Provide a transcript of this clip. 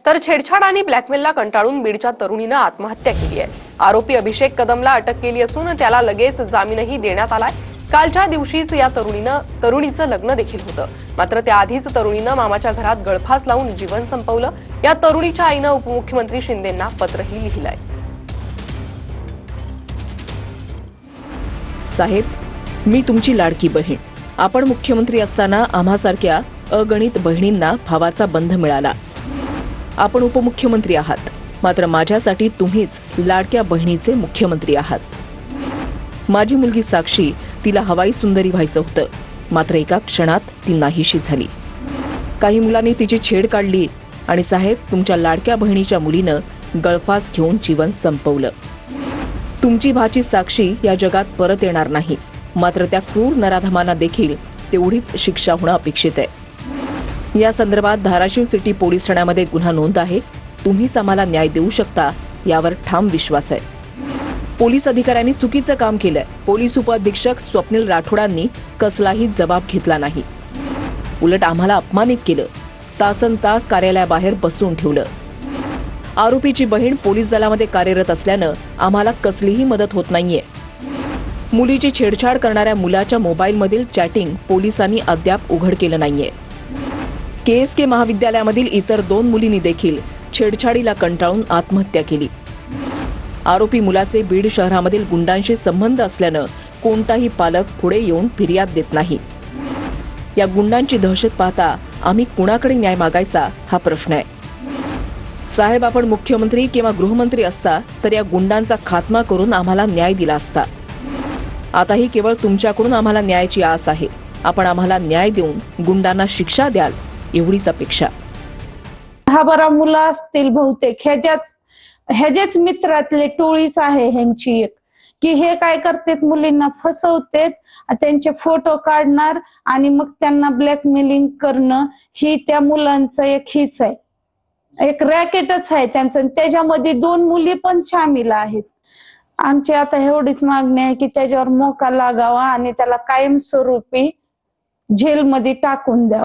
तर छेडछाड आणि ब्लॅकमेलला कंटाळून बीडच्या तरुणीनं आत्महत्या केली आहे। आरोपी अभिषेक कदमला अटक केली असून त्याला लगेच जामीनही देण्यात आलाय। कालच्या दिवशीच या तरुणीचं लग्न देखील होतं, मात्र त्याआधीच तरुणीनं मामाच्या घरात गळफास लावून जीवन संपवलं। या तरुणीच्या आईनं उपमुख्यमंत्री शिंदेंना पत्रही लिहिलंय। साहेब, मी तुमची लाडकी बहीण। आपण मुख्यमंत्री असताना आम्हासारख्या अगणित बहिणींना भावाचा बंध मिळाला। आपण उपमुख्यमंत्री आहात, मात्र माझ्यासाठी तुम्हीच लाडक्या बहिणीचे मुख्यमंत्री आहात। माझी मुलगी साक्षी, तिला हवाई सुंदरी व्हायचं होतं, मात्र एका क्षणात ती नाहीशी झाली। काही मुलांनी तिची छेड काढली आणि साहेब, तुमच्या लाडक्या बहिणीच्या मुलीनं गळफास घेऊन जीवन संपवलं। तुमची भाची साक्षी या जगात परत येणार नाही, मात्र त्या क्रूर नराधमांना देखील तेवढीच शिक्षा होणं अपेक्षित आहे। या संदर्भात धाराशिव सिटी पोलीस ठाण्यामध्ये गुन्हा नोंद आहे। तुम्हीच आम्हाला न्याय देऊ शकता यावर ठाम विश्वास आहे। पोलीस अधिकाऱ्यांनी चुकीचं काम केलंय। पोलीस उपअधीक्षक स्वप्नील राठोडांनी कसलाही जबाब घेतला नाही, उलट आम्हाला अपमानित केलं। तासनतास कार्यालयाबाहेर बसवून ठेवलं। आरोपीची बहीण पोलीस दलामध्ये कार्यरत असल्यानं आम्हाला कसलीही मदत होत नाहीये। मुलीची छेडछाड करणाऱ्या मुलाच्या मोबाईलमधील चॅटिंग पोलिसांनी अद्याप उघड केलं नाहीये। KSK महाविद्यालयामधील इतर 2 मुलींनी देखील छेडछाडीला कंटाळून आत्महत्या केली। आरोपी मुलाचे बीड शहरामधील गुंडांशी संबंध असल्यानं कोणताही पालक पुढे येऊन फिर्याद देत नाही। या गुंडांची दहशत पाहता आम्ही कुणाकडे न्याय मागायचा हा प्रश्न आहे। साहेब, आपण मुख्यमंत्री किंवा गृहमंत्री असता तर या गुंडांचा खात्मा करून आम्हाला न्याय दिला असता। आताही केवळ तुमच्याकडून आम्हाला न्यायाची आस आहे। आपण आम्हाला न्याय देऊन गुंडांना शिक्षा द्याल एवढीच अपेक्षा। 10-12 मुलं असतील बहुतेक, ह्याच्याच मित्रातले टोळीच आहे ह्यांची एक, की हे काय करतात, मुलींना फसवतात, त्यांचे फोटो काढणार आणि मग त्यांना ब्लॅकमेलिंग करणं, ही त्या मुलांचं एक हीच आहे, एक रॅकेटच आहे त्यांचं। त्याच्यामध्ये 2 मुली पण सामील आहेत। आमची आता एवढीच मागणी आहे की त्याच्यावर मोका लागावा आणि त्याला कायमस्वरूपी जेलमध्ये टाकून द्यावं।